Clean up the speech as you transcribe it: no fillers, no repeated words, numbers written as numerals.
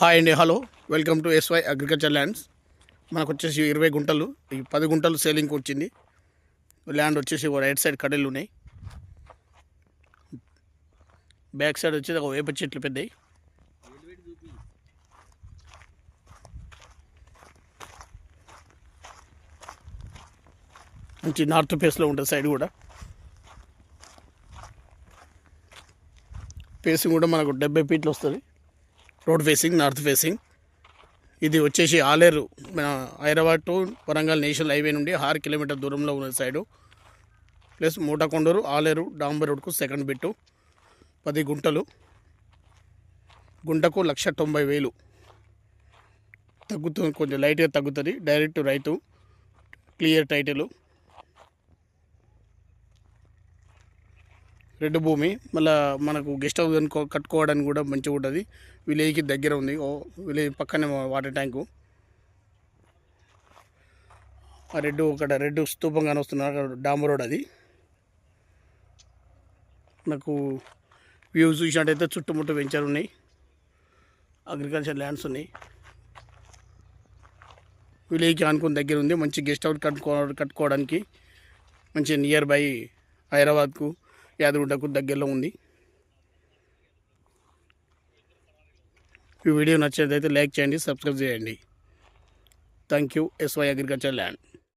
Hi అండి, hello, welcome to SY agriculture lands. మనకు వచ్చేసి 20 గుంటలు, ఈ 10 గుంటలు సేలింగ్కి వచ్చింది. ల్యాండ్ వచ్చేసి రైట్ సైడ్ కడలు ఉన్నాయి. బ్యాక్ సైడ్ వచ్చేసి ఒక వేప చెట్లు పెద్దవి. మంచి నార్త్ ఫేస్లో ఉంటుంది. సైడ్ కూడా ఫేసింగ్ కూడా మనకు 70 ఫీట్లు వస్తుంది. Road facing, north facing. ఇది వచ్చేసి ఆలేరు, మన Hyderabad to Warangal national highway నుండి 6 కిలోమీటర్ దూరంలో ఉన్న సైడు. ప్లస్ మూటకొండూరు ఆలేరు డాంబర్ రోడ్కు సెకండ్ బిట్టు. 10 గుంటలు, గుంటకు 1,90,000 తగ్గుతుంది, కొంచెం లైట్గా తగ్గుతుంది. డైరెక్ట్ రైతు, క్లియర్ టైటిల్, రెడ్ భూమి. మళ్ళీ మనకు గెస్ట్ హౌస్ కట్టుకోవడానికి కూడా మంచిగా ఉంటుంది. విలేజ్కి దగ్గర ఉంది. విలేజ్ పక్కనే వాటర్ ట్యాంకు. ఆ రెడ్ స్తూపం కానీ వస్తున్నారు, డాంబర్ రోడ్. అది నాకు వ్యూస్ చూసినట్టయితే చుట్టుముట్టు వెంచర్ ఉన్నాయి, అగ్రికల్చర్ ల్యాండ్స్ ఉన్నాయి. విలేజ్కి ఆనుకుని దగ్గర ఉంది. మంచి గెస్ట్ హౌస్ కట్టుకోవడానికి మంచి నియర్ బై హైదరాబాద్కు, యాదగుంటకు దగ్గరలో ఉంది. ఈ వీడియో నచ్చినట్లయితే లైక్ చేయండి, సబ్స్క్రైబ్ చేయండి. Thank you. SY agriculture land.